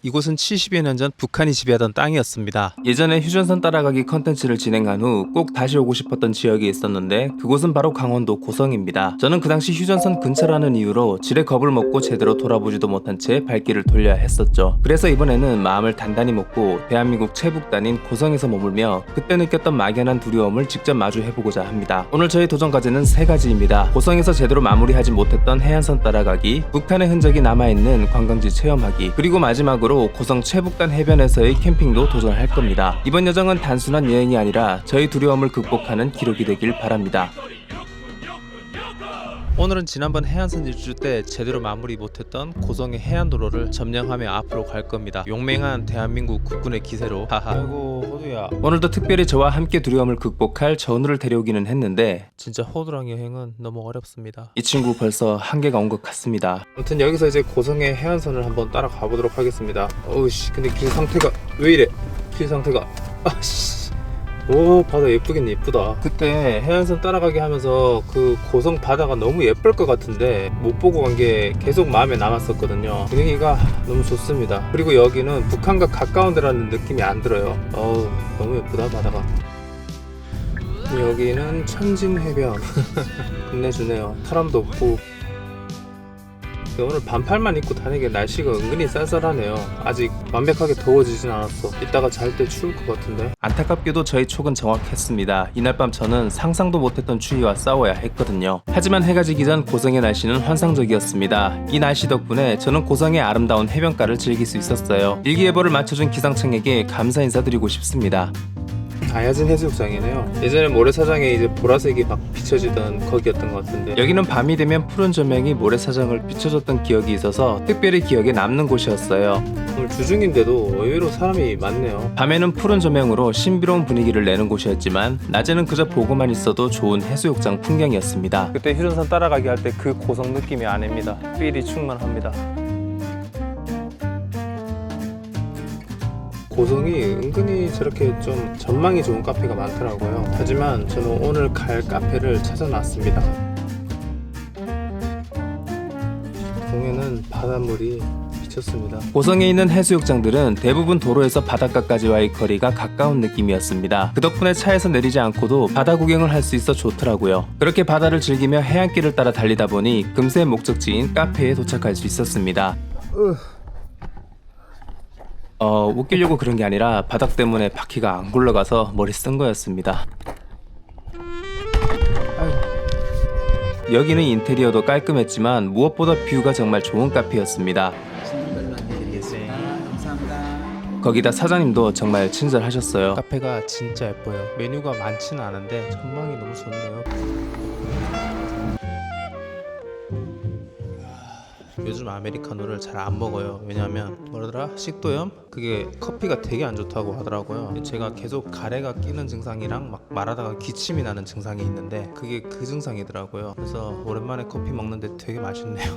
이곳은 70여 년 전 북한이 지배하던 땅이었습니다. 예전에 휴전선 따라가기 컨텐츠를 진행한 후 꼭 다시 오고 싶었던 지역이 있었는데 그곳은 바로 강원도 고성입니다. 저는 그 당시 휴전선 근처라는 이유로 지레 겁을 먹고 제대로 돌아보지도 못한 채 발길을 돌려야 했었죠. 그래서 이번에는 마음을 단단히 먹고 대한민국 최북단인 고성에서 머물며 그때 느꼈던 막연한 두려움을 직접 마주해보고자 합니다. 오늘 저의 도전 과제는 3가지입니다. 고성에서 제대로 마무리하지 못했던 해안선 따라가기, 북한의 흔적이 남아있는 관광지 체험하기, 그리고 마지막으로 고성 최북단 해변에서의 캠핑도 도전할 겁니다. 이번 여정은 단순한 여행이 아니라 저희 두려움을 극복하는 기록이 되길 바랍니다. 오늘은 지난번 해안선 일주 때 제대로 마무리 못했던 고성의 해안도로를 점령하며 앞으로 갈 겁니다. 용맹한 대한민국 국군의 기세로. 하하. 아이고 호두야. 오늘도 특별히 저와 함께 두려움을 극복할 전우를 데려오기는 했는데 진짜 호두랑 여행은 너무 어렵습니다. 이 친구 벌써 한계가 온 것 같습니다. 아무튼 여기서 이제 고성의 해안선을 한번 따라가 보도록 하겠습니다. 어우씨, 근데 길 상태가 왜 이래? 길 상태가 아씨. 오, 바다 예쁘긴 예쁘다. 그때 해안선 따라가기 하면서 그 고성 바다가 너무 예쁠 것 같은데 못 보고 간 게 계속 마음에 남았었거든요. 분위기가 너무 좋습니다. 그리고 여기는 북한과 가까운 데라는 느낌이 안 들어요. 어우, 너무 예쁘다 바다가. 여기는 천진해변. 끝내주네요. 사람도 없고. 오늘 반팔만 입고 다니게 날씨가 은근히 쌀쌀하네요. 아직 완벽하게 더워지진 않았어. 이따가 잘 때 추울 것 같은데. 안타깝게도 저희 촉은 정확했습니다. 이날 밤 저는 상상도 못했던 추위와 싸워야 했거든요. 하지만 해가 지기 전 고성의 날씨는 환상적이었습니다. 이 날씨 덕분에 저는 고성의 아름다운 해변가를 즐길 수 있었어요. 일기예보를 맞춰준 기상청에게 감사 인사드리고 싶습니다. 아야진 해수욕장이네요. 예전에 모래사장에 이제 보라색이 막 비춰지던 거기였던 것 같은데 여기는 밤이 되면 푸른 조명이 모래사장을 비춰줬던 기억이 있어서 특별히 기억에 남는 곳이었어요. 오늘 주중인데도 의외로 사람이 많네요. 밤에는 푸른 조명으로 신비로운 분위기를 내는 곳이었지만 낮에는 그저 보고만 있어도 좋은 해수욕장 풍경이었습니다. 그때 휴전선 따라가기 할 때 그 고성 느낌이 아닙니다. 필이 충만합니다. 고성이 은근히 저렇게 좀 전망이 좋은 카페가 많더라고요. 하지만 저는 오늘 갈 카페를 찾아놨습니다. 공에는 바닷물이 비쳤습니다. 고성에 있는 해수욕장들은 대부분 도로에서 바닷가까지와의 거리가 가까운 느낌이었습니다. 그 덕분에 차에서 내리지 않고도 바다 구경을 할 수 있어 좋더라고요. 그렇게 바다를 즐기며 해안길을 따라 달리다 보니 금세 목적지인 카페에 도착할 수 있었습니다. 웃기려고 그런 게 아니라 바닥 때문에 바퀴가 안 굴러가서 머리 쓴 거였습니다. 여기는 인테리어도 깔끔했지만 무엇보다 뷰가 정말 좋은 카페였습니다. 거기다 사장님도 정말 친절하셨어요. 카페가 진짜 예뻐요. 메뉴가 많지는 않은데 전망이 너무 좋네요. 요즘 아메리카노를 잘 안 먹어요. 왜냐면 뭐라더라? 식도염? 그게 커피가 되게 안 좋다고 하더라고요. 제가 계속 가래가 끼는 증상이랑 막 말하다가 기침이 나는 증상이 있는데 그게 그 증상이더라고요. 그래서 오랜만에 커피 먹는데 되게 맛있네요.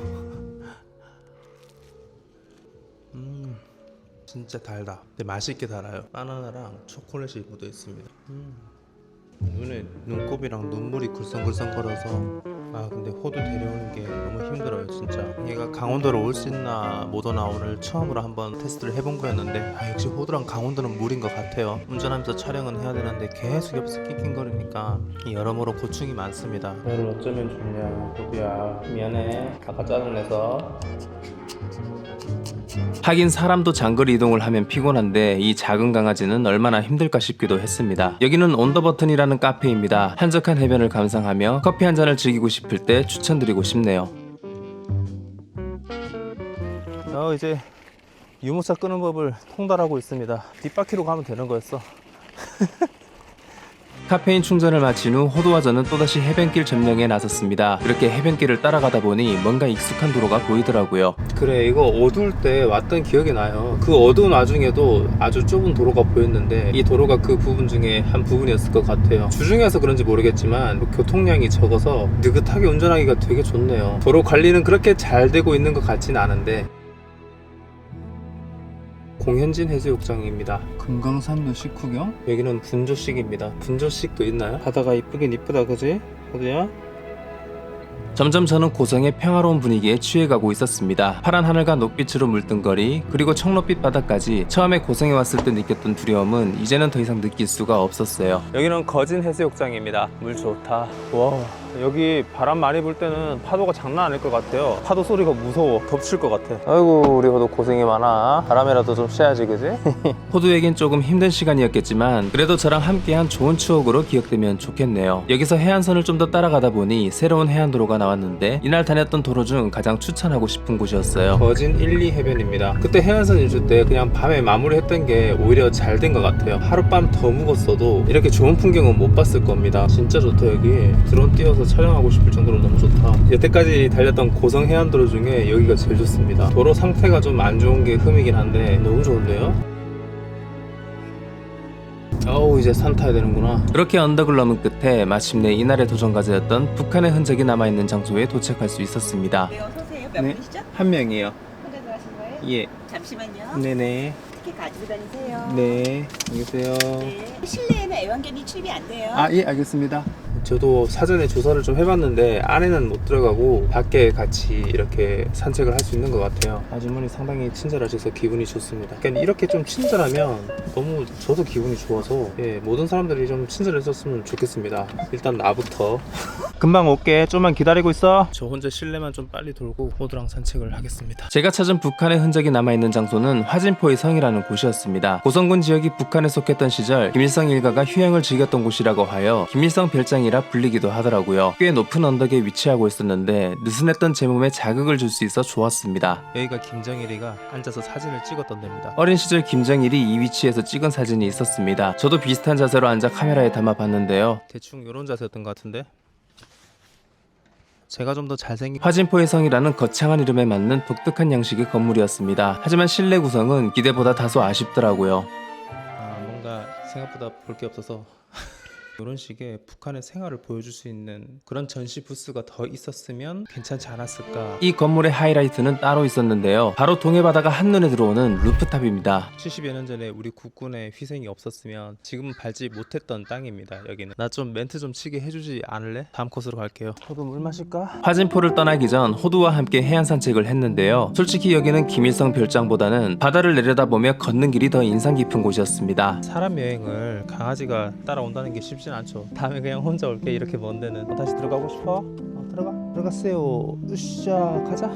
진짜 달다. 근데 맛있게 달아요. 바나나랑 초콜릿이 묻어 있습니다. 눈에 눈곱이랑 눈물이 굴썽굴썽 거려서 근데 호두 데려오는 게 너무 힘들어요 진짜. 얘가 강원도로 올 수 있나 못 오나 오늘 처음으로 한번 테스트를 해본 거였는데 역시 호두랑 강원도는 물인 것 같아요. 운전하면서 촬영은 해야 되는데 계속 옆에서 낑낑거리니까 여러모로 고충이 많습니다. 너를 어쩌면 좋냐 호두야. 미안해 아까 짜증내서. 하긴 사람도 장거리 이동을 하면 피곤한데 이 작은 강아지는 얼마나 힘들까 싶기도 했습니다. 여기는 온더버튼이라는 카페입니다. 한적한 해변을 감상하며 커피 한 잔을 즐기고 싶을 때 추천드리고 싶네요. 이제 유모차 끄는 법을 통달하고 있습니다. 뒷바퀴로 가면 되는 거였어. 카페인 충전을 마친 후 호두와 저는 또다시 해변길 점령에 나섰습니다. 이렇게 해변길을 따라가다 보니 뭔가 익숙한 도로가 보이더라고요. 그래, 이거 어두울 때 왔던 기억이 나요. 그 어두운 와중에도 아주 좁은 도로가 보였는데 이 도로가 그 부분 중에 한 부분이었을 것 같아요. 주중이어서 그런지 모르겠지만 교통량이 적어서 느긋하게 운전하기가 되게 좋네요. 도로 관리는 그렇게 잘 되고 있는 것 같지는 않은데. 공현진 해수욕장입니다. 금강산도 식후경? 여기는 분조식입니다. 분조식도 있나요? 바다가 이쁘긴 이쁘다 그지? 호두야? 점점 저는 고성의 평화로운 분위기에 취해가고 있었습니다. 파란 하늘과 녹빛으로 물든 거리, 그리고 청록빛 바다까지 처음에 고성에 왔을 때 느꼈던 두려움은 이제는 더 이상 느낄 수가 없었어요. 여기는 거진 해수욕장입니다. 물 좋다. 와, 여기 바람 많이 불 때는 파도가 장난 아닐 것 같아요. 파도 소리가 무서워. 덮칠 것 같아. 아이고, 우리 호두 고생이 많아. 바람이라도 좀 쐬야지, 그지? 호두에겐 조금 힘든 시간이었겠지만 그래도 저랑 함께한 좋은 추억으로 기억되면 좋겠네요. 여기서 해안선을 좀 더 따라가다 보니 새로운 해안도로가 나왔는데 이날 다녔던 도로 중 가장 추천하고 싶은 곳이었어요. 거진 1, 2 해변입니다. 그때 해안선 일주 때 그냥 밤에 마무리했던 게 오히려 잘 된 것 같아요. 하룻밤 더 묵었어도 이렇게 좋은 풍경은 못 봤을 겁니다. 진짜 좋다. 여기 드론 띄워서 촬영하고 싶을 정도로 너무 좋다. 여태까지 달렸던 고성 해안도로 중에 여기가 제일 좋습니다. 도로 상태가 좀 안 좋은 게 흠이긴 한데 너무 좋은데요? 어우, 이제 산 타야 되는구나. 그렇게 언덕을 넘은 끝에 마침내 이날의 도전과제였던 북한의 흔적이 남아있는 장소에 도착할 수 있었습니다. 네, 어서 오세요. 몇 네. 분이시죠? 한 명이요. 혼자 들어가신 거예요? 예. 잠시만요. 네네. 티켓 가지고 다니세요. 네. 안녕히 계세요. 네. 실내에는 애완견이 출입이 안 돼요. 예, 알겠습니다. 저도 사전에 조사를 좀 해봤는데 안에는 못 들어가고 밖에 같이 이렇게 산책을 할 수 있는 것 같아요. 아주머니 상당히 친절하셔서 기분이 좋습니다. 그러니까 이렇게 좀 친절하면 너무 저도 기분이 좋아서 모든 사람들이 좀 친절했었으면 좋겠습니다. 일단 나부터. 금방 올게. 좀만 기다리고 있어. 저 혼자 실내만 좀 빨리 돌고 호두랑 산책을 하겠습니다. 제가 찾은 북한의 흔적이 남아있는 장소는 화진포의 성이라는 곳이었습니다. 고성군 지역이 북한에 속했던 시절 김일성 일가가 휴양을 즐겼던 곳이라고 하여 김일성 별장이라 불리기도 하더라고요. 꽤 높은 언덕에 위치하고 있었는데 느슨했던 제 몸에 자극을 줄 수 있어 좋았습니다. 여기가 김정일이가 앉아서 사진을 찍었던 데입니다. 어린 시절 김정일이 이 위치에서 찍은 사진이 있었습니다. 저도 비슷한 자세로 앉아 카메라에 담아 봤는데요. 대충 이런 자세였던 것 같은데 제가 좀 더 잘생긴 화진포의 성이라는 거창한 이름에 맞는 독특한 양식의 건물이었습니다. 하지만 실내 구성은 기대보다 다소 아쉽더라고요. 뭔가 생각보다 볼 게 없어서 이런 식의 북한의 생활을 보여줄 수 있는 그런 전시 부스가 더 있었으면 괜찮지 않았을까. 이 건물의 하이라이트는 따로 있었는데요. 바로 동해바다가 한눈에 들어오는 루프탑입니다. 70여 년 전에 우리 국군의 희생이 없었으면 지금은 밟지 못했던 땅입니다. 여기는. 나 좀 멘트 좀 치게 해주지 않을래? 다음 코스로 갈게요. 저도 물 마실까? 화진포를 떠나기 전 호두와 함께 해안 산책을 했는데요. 솔직히 여기는 김일성 별장보다는 바다를 내려다보며 걷는 길이 더 인상 깊은 곳이었습니다. 사람 여행을 강아지가 따라온다는 게 쉽진 않죠. 다음에 그냥 혼자 올게. 이렇게 먼 데는. 다시 들어가고 싶어? 들어가세요. 으쌰, 가자.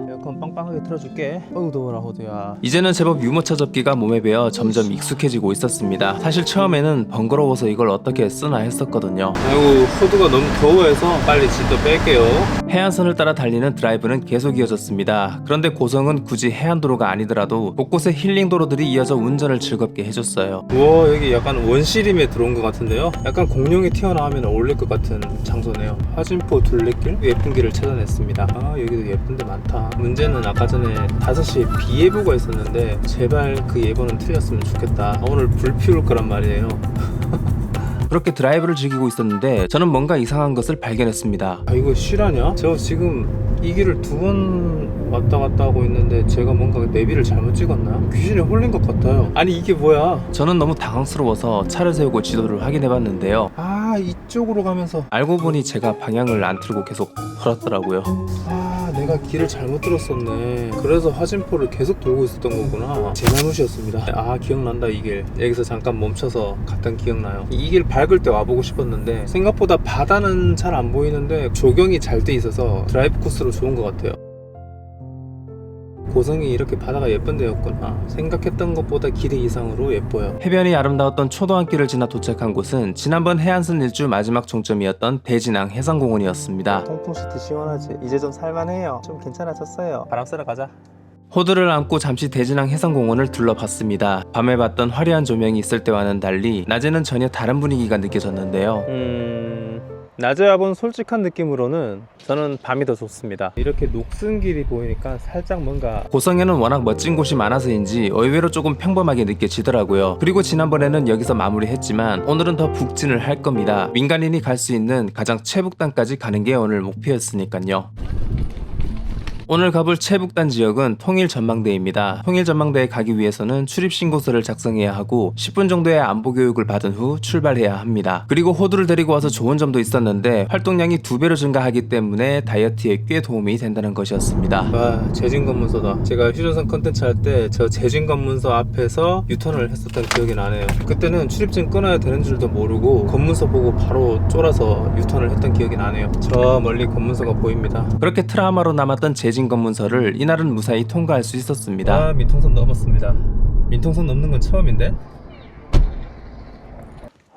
에어컨 빵빵하게 틀어줄게. 어우, 더워라 호두야. 이제는 제법 유모차 접기가 몸에 배어 점점 익숙해지고 있었습니다. 사실 처음에는 번거로워서 이걸 어떻게 쓰나 했었거든요. 아이고, 호두가 너무 더워해서 빨리 진도 뺄게요. 해안선을 따라 달리는 드라이브는 계속 이어졌습니다. 그런데 고성은 굳이 해안도로가 아니더라도 곳곳에 힐링도로들이 이어져 운전을 즐겁게 해줬어요. 우와, 여기 약간 원시림에 들어온 것 같은데요? 약간 공룡이 튀어나오면 어울릴 것 같은 장소네요. 화진포 둘레길? 예쁜 길을 찾아냈습니다. 여기도 예쁜 데 많다. 문제는 아까 전에 5시에 비 예보가 있었는데 제발 그 예보는 틀렸으면 좋겠다. 오늘 불 피울 거란 말이에요. 그렇게 드라이브를 즐기고 있었는데 저는 뭔가 이상한 것을 발견했습니다. 이거 실화냐? 저 지금 이 길을 2번 왔다 갔다 하고 있는데 제가 뭔가 내비를 잘못 찍었나? 귀신에 홀린 것 같아요. 아니 이게 뭐야? 저는 너무 당황스러워서 차를 세우고 지도를 확인해봤는데요. 이쪽으로 가면서 알고 보니 제가 방향을 안 틀고 계속 돌았더라고요. 내가 길을 잘못 들었었네. 그래서 화진포를 계속 돌고 있었던 거구나. 제 잘못이었습니다. 기억난다. 이 길 여기서 잠깐 멈춰서 갔던 기억나요. 이 길 밝을 때 와보고 싶었는데 생각보다 바다는 잘 안 보이는데 조경이 잘 돼 있어서 드라이브 코스로 좋은 것 같아요. 고성이 이렇게 바다가 예쁜 데였구나. 생각했던 것보다 기대 이상으로 예뻐요. 해변이 아름다웠던 초도항길을 지나 도착한 곳은 지난번 해안선 일주 마지막 종점이었던 대진항 해상공원이었습니다. 통풍시트 시원하지? 이제 좀 살만해요. 좀 괜찮아졌어요. 바람 쐬러 가자. 호두를 안고 잠시 대진항 해상공원을 둘러봤습니다. 밤에 봤던 화려한 조명이 있을 때와는 달리 낮에는 전혀 다른 분위기가 느껴졌는데요. 낮에 와본 솔직한 느낌으로는 저는 밤이 더 좋습니다. 이렇게 녹슨 길이 보이니까 살짝 뭔가 고성에는 워낙 멋진 곳이 많아서인지 의외로 조금 평범하게 느껴지더라고요. 그리고 지난번에는 여기서 마무리했지만 오늘은 더 북진을 할 겁니다. 민간인이 갈 수 있는 가장 최북단까지 가는 게 오늘 목표였으니까요. 오늘 가볼 체북단 지역은 통일전망대입니다. 통일전망대에 가기 위해서는 출입신고서를 작성해야 하고 10분 정도의 안보교육을 받은 후 출발해야 합니다. 그리고 호두를 데리고 와서 좋은 점도 있었는데 활동량이 2배로 증가하기 때문에 다이어트에 꽤 도움이 된다는 것이었습니다. 와, 재진검문소다. 제가 휴전선 컨텐츠 할 때 저 재진검문소 앞에서 유턴을 했었던 기억이 나네요. 그때는 출입증 끊어야 되는 줄도 모르고 검문소 보고 바로 쫄아서 유턴을 했던 기억이 나네요. 저 멀리 검문소가 보입니다. 그렇게 트라우마로 남았던 재진검문서를 이날은 무사히 통과할 수 있었습니다. 아, 민통선 넘었습니다. 민통선 넘는 건 처음인데?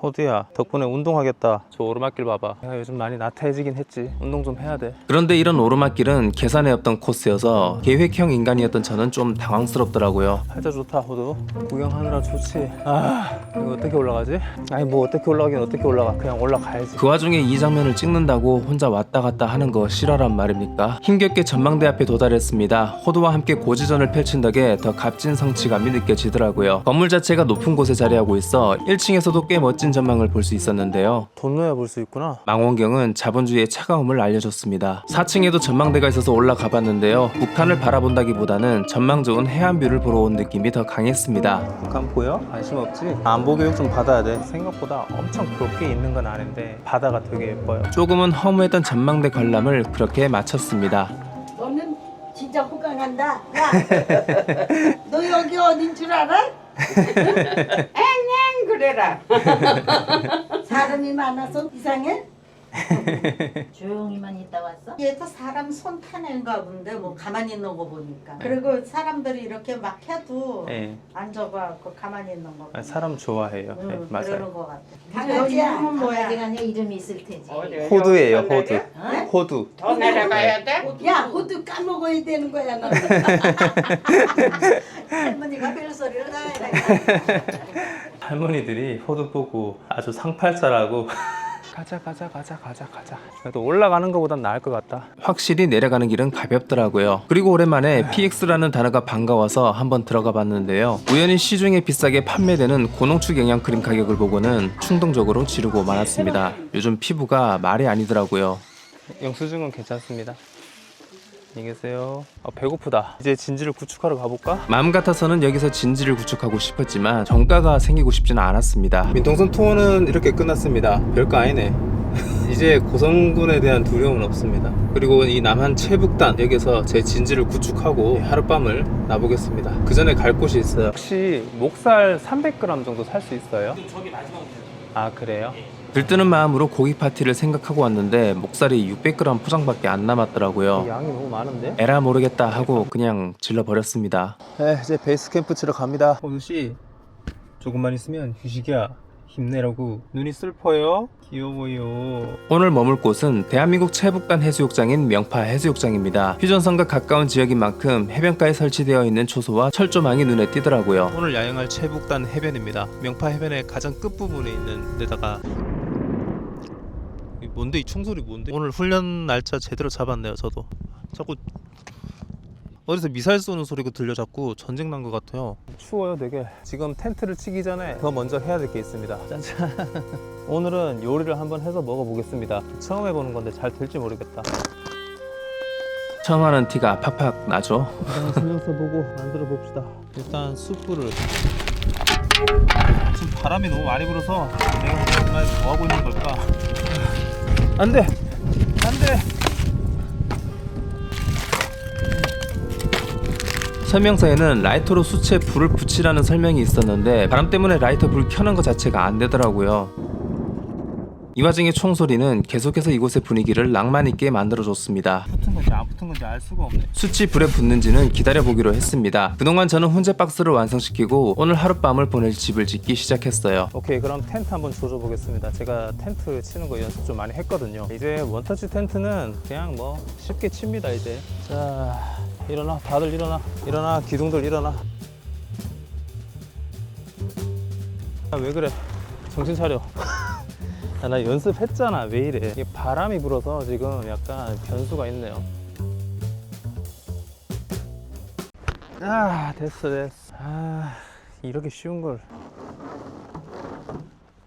호두야, 덕분에 운동하겠다. 저 오르막길 봐봐. 내가 요즘 많이 나태해지긴 했지. 운동 좀 해야 돼. 그런데 이런 오르막길은 계산에 없던 코스여서 계획형 인간이었던 저는 좀 당황스럽더라고요. 팔자 좋다, 호두. 구경하느라 좋지. 아, 이거 어떻게 올라가지? 아니, 뭐 어떻게 올라가긴 어떻게 올라가. 그냥 올라가야지. 그 와중에 이 장면을 찍는다고 혼자 왔다 갔다 하는 거 실화란 말입니까? 힘겹게 전망대 앞에 도달했습니다. 호두와 함께 고지전을 펼친 덕에 더 값진 성취감이 느껴지더라고요. 건물 자체가 높은 곳에 자리하고 있어 1층에서도 꽤 멋진 전망을 볼 수 있었는데요. 돈 넣어야 볼 수 있구나. 망원경은 자본주의의 차가움을 알려줬습니다. 4층에도 전망대가 있어서 올라가 봤는데요. 북한을 바라본다기보다는 전망 좋은 해안뷰를 보러 온 느낌이 더 강했습니다. 북한 보여? 관심 없지? 안보 교육 좀 받아야 돼. 생각보다 엄청 볼 게 있는 건 아닌데 바다가 되게 예뻐요. 조금은 허무했던 전망대 관람을 그렇게 마쳤습니다. 너는 진짜 호강한다. 야, 너 여기 어딘 줄 알아? 앵앵 그래라. 사람이 많아서 이상해? 조용히만 있다 왔어? 얘도 사람 손 타는가 본데 뭐 가만히 있는 거 보니까. 그리고 사람들이 이렇게 막 해도 네. 앉아갖고 가만히 있는 거 보니까. 사람 좋아해요. 네, 맞아요. 그러는 거 같아. 강아지야? 뭐야? 강아지가 이름이 있을 테지. 호두예요, 호두. 호두. 더 내려가야 돼? 야, 호두 까먹어야 되는 거야, 너. 할머니가 별소리를 다 해. 할머니들이 호두 보고 아주 상팔자라고 가자. 그래도 올라가는 것보단 나을 것 같다. 확실히 내려가는 길은 가볍더라고요. 그리고 오랜만에 PX라는 단어가 반가워서 한번 들어가 봤는데요. 우연히 시중에 비싸게 판매되는 고농축 영양 크림 가격을 보고는 충동적으로 지르고 말았습니다. 요즘 피부가 말이 아니더라고요. 영수증은 괜찮습니다. 안녕히 계세요. 배고프다. 이제 진지를 구축하러 가볼까? 마음 같아서는 여기서 진지를 구축하고 싶었지만 정가가 생기고 싶지는 않았습니다. 민통선 투어는 이렇게 끝났습니다. 별거 아니네. 이제 고성군에 대한 두려움은 없습니다. 그리고 이 남한 체북단 여기서 제 진지를 구축하고 하룻밤을 나보겠습니다. 그 전에 갈 곳이 있어요. 혹시 목살 300g 정도 살 수 있어요? 저기 마지막이에요. 아, 그래요? 들뜨는 마음으로 고기 파티를 생각하고 왔는데 목살이 600g 포장밖에 안 남았더라고요. 양이 너무 많은데? 에라 모르겠다 하고 그냥 질러버렸습니다. 네, 이제 베이스 캠프 치러 갑니다. 호두씨, 조금만 있으면 휴식이야. 힘내라고. 눈이 슬퍼요? 귀여워요. 오늘 머물 곳은 대한민국 체북단 해수욕장인 명파 해수욕장입니다. 휴전선과 가까운 지역인 만큼 해변가에 설치되어 있는 초소와 철조망이 눈에 띄더라고요. 오늘 야영할 체북단 해변입니다. 명파 해변의 가장 끝부분에 있는 데다가 뭔데 이 총소리 뭔데? 오늘 훈련 날짜 제대로 잡았네요. 저도 자꾸 어디서 미사일 쏘는 소리가 들려 자꾸 전쟁 난 것 같아요. 추워요 되게. 지금 텐트를 치기 전에 더 먼저 해야 될 게 있습니다. 짠짠. 오늘은 요리를 한번 해서 먹어보겠습니다. 처음 해보는 건데 잘 될지 모르겠다. 처음 하는 티가 팍팍 나죠. 설명서 보고 만들어 봅시다. 일단 숯불을. 지금 바람이 너무 많이 불어서 내가 정말 뭐 하고 있는 걸까? 안돼, 안돼. 설명서에는 라이터로 숯에 불을 붙이라는 설명이 있었는데 바람 때문에 라이터 불 켜는 것 자체가 안 되더라고요. 이 와중에 총소리는 계속해서 이곳의 분위기를 낭만 있게 만들어줬습니다. 붙은 건지 안 붙은 건지 알 수가 없네. 숯이 불에 붙는지는 기다려보기로 했습니다. 그동안 저는 훈제 박스를 완성시키고 오늘 하룻밤을 보낼 집을 짓기 시작했어요. 오케이, 그럼 텐트 한번 조져보겠습니다. 제가 텐트 치는 거 연습 좀 많이 했거든요. 이제 원터치 텐트는 그냥 뭐 쉽게 칩니다. 이제 자, 일어나, 다들 일어나, 기둥들 일어나. 아, 왜 그래? 정신 차려. 야, 나 연습했잖아. 왜 이래? 이게 바람이 불어서 지금 약간 변수가 있네요. 아, 됐어. 아, 이렇게 쉬운 걸.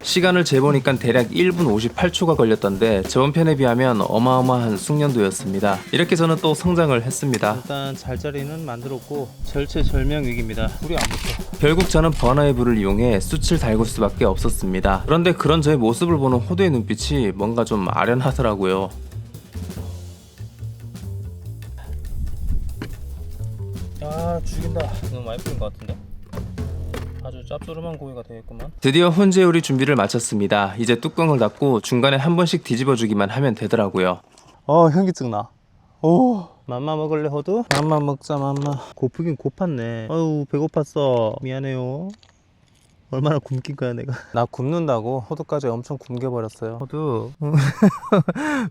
시간을 재보니까 대략 1분 58초가 걸렸던데 저번 편에 비하면 어마어마한 숙련도였습니다. 이렇게 저는 또 성장을 했습니다. 일단 잘자리는 만들었고 절체절명 위기입니다. 불이 안 붙어. 결국 저는 버너의 불을 이용해 숯을 달굴 수밖에 없었습니다. 그런데 그런 저의 모습을 보는 호두의 눈빛이 뭔가 좀 아련하더라고요. 아 죽인다. 너무 많이 뿌린 것 같은데. 아주 짭조름한 고기가 되겠구만. 드디어 훈제 요리 준비를 마쳤습니다. 이제 뚜껑을 닫고 중간에 한 번씩 뒤집어주기만 하면 되더라고요. 현기증 나. 오. 맘마 먹을래 호두? 맘마 먹자 맘마. 고프긴 고팠네. 아유 배고팠어. 미안해요. 얼마나 굶긴 거야 내가. 나 굶는다고 호두까지 엄청 굶겨버렸어요. 호두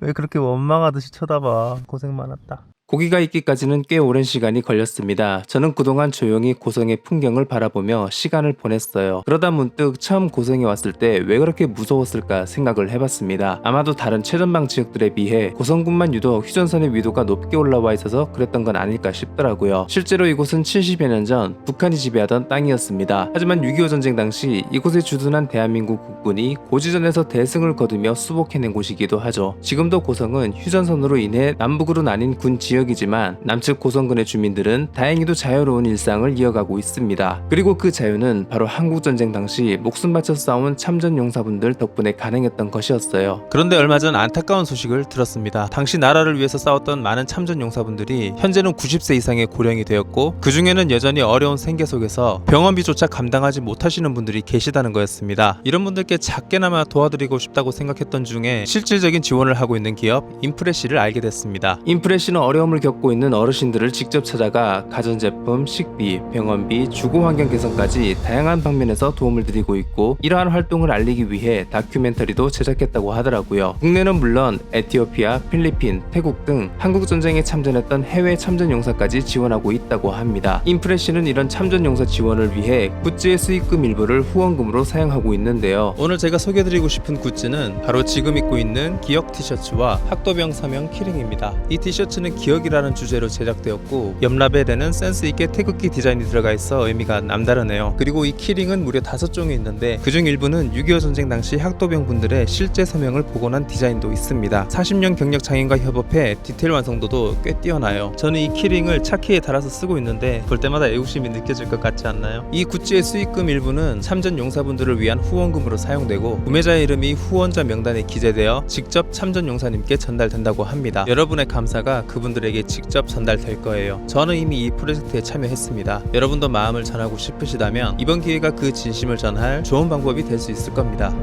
왜 그렇게 원망하듯이 쳐다봐. 고생 많았다. 고기가 익기까지는 꽤 오랜 시간이 걸렸습니다. 저는 그동안 조용히 고성의 풍경을 바라보며 시간을 보냈어요. 그러다 문득 처음 고성에 왔을 때 왜 그렇게 무서웠을까 생각을 해봤습니다. 아마도 다른 최전방 지역들에 비해 고성군만 유독 휴전선의 위도가 높게 올라와 있어서 그랬던 건 아닐까 싶더라고요. 실제로 이곳은 70여 년 전 북한이 지배하던 땅이었습니다. 하지만 6.25 전쟁 당시 이곳에 주둔한 대한민국 국군이 고지전에서 대승을 거두며 수복해낸 곳이기도 하죠. 지금도 고성은 휴전선으로 인해 남북으로 나뉜 군 지역이지만 남측 고성군의 주민들은 다행히도 자유로운 일상을 이어가고 있습니다. 그리고 그 자유는 바로 한국전쟁 당시 목숨 바쳐 싸운 참전용사분들 덕분에 가능했던 것이었어요. 그런데 얼마 전 안타까운 소식을 들었습니다. 당시 나라를 위해서 싸웠던 많은 참전용사분들이 현재는 90세 이상의 고령이 되었고 그 중에는 여전히 어려운 생계 속에서 병원비조차 감당하지 못하시는 분들이 계시다는 거였습니다. 이런 분들께 작게나마 도와드리고 싶다고 생각했던 중에 실질적인 지원을 하고 있는 기업 인프레시를 알게 됐습니다. 인프레시는 어려움을 겪고 있는 어르신들을 직접 찾아가 가전제품, 식비, 병원비, 주거환경 개선까지 다양한 방면에서 도움을 드리고 있고 이러한 활동을 알리기 위해 다큐멘터리도 제작했다고 하더라고요. 국내는 물론 에티오피아, 필리핀, 태국 등 한국전쟁에 참전했던 해외 참전용사까지 지원하고 있다고 합니다. 인프레시는 이런 참전용사 지원을 위해 굿즈의 수익금 일부를 후원금으로 사용하고 있는데요. 오늘 제가 소개해드리고 싶은 굿즈는 바로 지금 입고 있는 기억 티셔츠와 학도병 사명 키링입니다. 이 티셔츠는 기억이라는 주제로 제작되었고 옆 라벨에는 센스있게 태극기 디자인이 들어가 있어 의미가 남다르네요. 그리고 이 키링은 무려 5종이 있는데 그중 일부는 6.25 전쟁 당시 학도병 분들의 실제 서명을 복원한 디자인도 있습니다. 40년 경력 장인과 협업해 디테일 완성도도 꽤 뛰어나요. 저는 이 키링을 차키에 달아서 쓰고 있는데 볼 때마다 애국심이 느껴질 것 같지 않나요? 이 굿즈의 수익금 일부는 참전 용사분들을 위한 후원금으로 사용되고 구매자의 이름이 후원자 명단에 기재되어 직접 참전 용사님께 전달된다고 합니다. 여러분의 감사가 그분들에게 직접 전달될 거예요. 저는 이미 이 프로젝트에 참여했습니다. 여러분도 마음을 전하고 싶으시다면 이번 기회가 그 진심을 전할 좋은 방법이 될 수 있을 겁니다.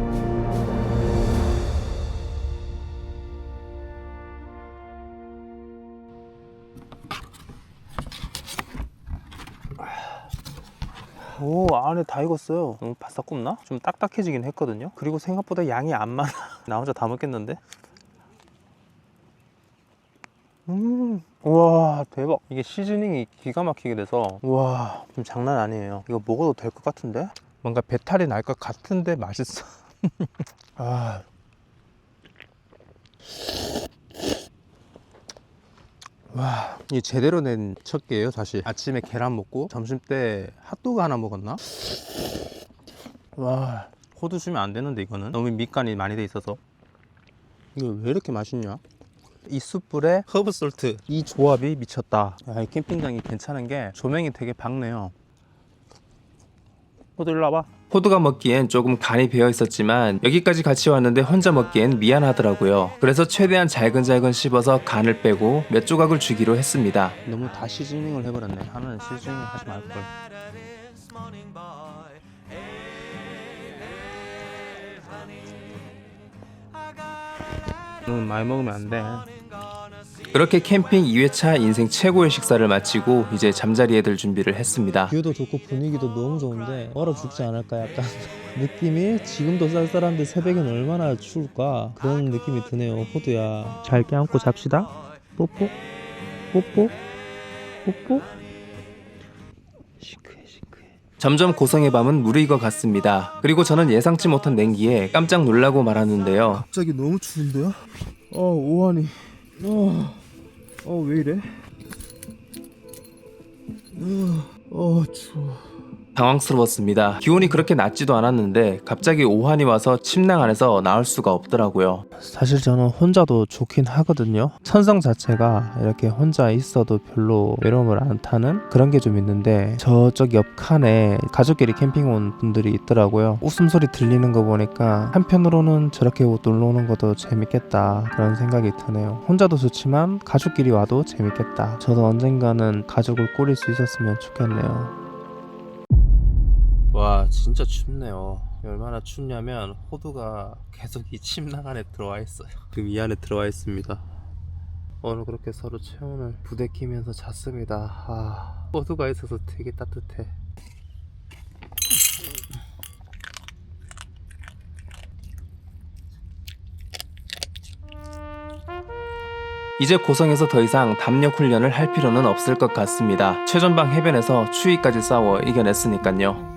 오, 안에 다 익었어요. 너무 바싹 굽나? 좀 딱딱해지긴 했거든요. 그리고 생각보다 양이 안 많아. 나 혼자 다 먹겠는데? 우와 대박. 이게 시즈닝이 기가 막히게 돼서 우와 좀 장난 아니에요. 이거 먹어도 될 것 같은데? 뭔가 배탈이 날 것 같은데 맛있어. 아. 와, 이게 제대로 낸 첫 끼예요. 사실 아침에 계란 먹고 점심 때 핫도그 하나 먹었나? 와, 호두 주면 안 되는데 이거는 너무 밑간이 많이 돼 있어서. 이거 왜 이렇게 맛있냐? 이 숯불에 허브 솔트, 이 조합이 미쳤다. 야, 이 캠핑장이 괜찮은 게 조명이 되게 밝네요. 호두 일로 와봐. 호두가 먹기엔 조금 간이 배어 있었지만 여기까지 같이 왔는데 혼자 먹기엔 미안하더라고요. 그래서 최대한 잘근잘근 씹어서 간을 빼고 몇 조각을 주기로 했습니다. 너무 다 시즈닝을 해버렸네. 하나는 시즈닝 하지 말걸. 너무 많이 먹으면 안 돼. 그렇게 캠핑 2회차 인생 최고의 식사를 마치고 이제 잠자리에 들 준비를 했습니다. 뷰도 좋고 분위기도 너무 좋은데 얼어 죽지 않을까 약간 느낌이. 지금도 쌀쌀한데 새벽엔 얼마나 추울까 그런 느낌이 드네요. 호두야 잘 껴안고 잡시다. 뽀뽀 뽀뽀 뽀뽀. 시크해 시크해. 점점 고성의 밤은 무르익어 갔습니다. 그리고 저는 예상치 못한 냉기에 깜짝 놀라고 말았는데요. 갑자기 너무 추운데요? 오한이 왜 이래? 추워. 당황스러웠습니다. 기온이 그렇게 낮지도 않았는데 갑자기 오한이 와서 침낭 안에서 나올 수가 없더라고요. 사실 저는 혼자도 좋긴 하거든요. 천성 자체가 이렇게 혼자 있어도 별로 외로움을 안 타는 그런 게 좀 있는데 저쪽 옆 칸에 가족끼리 캠핑 온 분들이 있더라고요. 웃음소리 들리는 거 보니까 한편으로는 저렇게 놀러 오는 것도 재밌겠다 그런 생각이 드네요. 혼자도 좋지만 가족끼리 와도 재밌겠다. 저도 언젠가는 가족을 꾸릴 수 있었으면 좋겠네요. 와 진짜 춥네요. 얼마나 춥냐면 호두가 계속 이 침낭 안에 들어와 있어요. 지금 이 안에 들어와 있습니다. 오늘 그렇게 서로 체온을 부대끼면서 잤습니다. 호두가 있어서 되게 따뜻해. 이제 고성에서 더 이상 담력 훈련을 할 필요는 없을 것 같습니다. 최전방 해변에서 추위까지 싸워 이겨냈으니까요.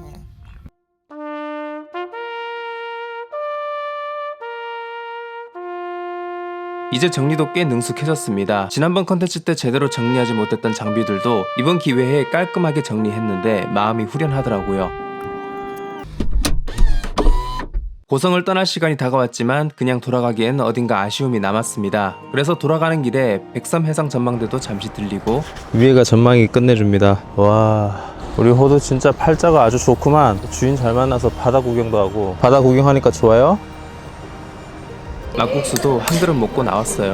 이제 정리도 꽤 능숙해졌습니다. 지난번 컨텐츠 때 제대로 정리하지 못했던 장비들도 이번 기회에 깔끔하게 정리했는데 마음이 후련하더라고요. 고성을 떠날 시간이 다가왔지만 그냥 돌아가기엔 어딘가 아쉬움이 남았습니다. 그래서 돌아가는 길에 백섬 해상 전망대도 잠시 들리고 위에가 전망이 끝내줍니다. 와 우리 호두 진짜 팔자가 아주 좋구만. 주인 잘 만나서 바다 구경도 하고. 바다 구경하니까 좋아요? 막국수도 한 그릇 먹고 나왔어요.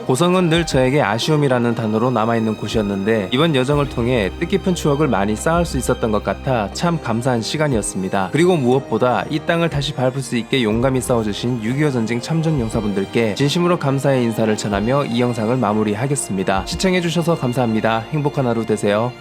고성은 늘 저에게 아쉬움이라는 단어로 남아있는 곳이었는데 이번 여정을 통해 뜻깊은 추억을 많이 쌓을 수 있었던 것 같아 참 감사한 시간이었습니다. 그리고 무엇보다 이 땅을 다시 밟을 수 있게 용감히 싸워주신 6.25 전쟁 참전 용사분들께 진심으로 감사의 인사를 전하며 이 영상을 마무리하겠습니다. 시청해주셔서 감사합니다. 행복한 하루 되세요.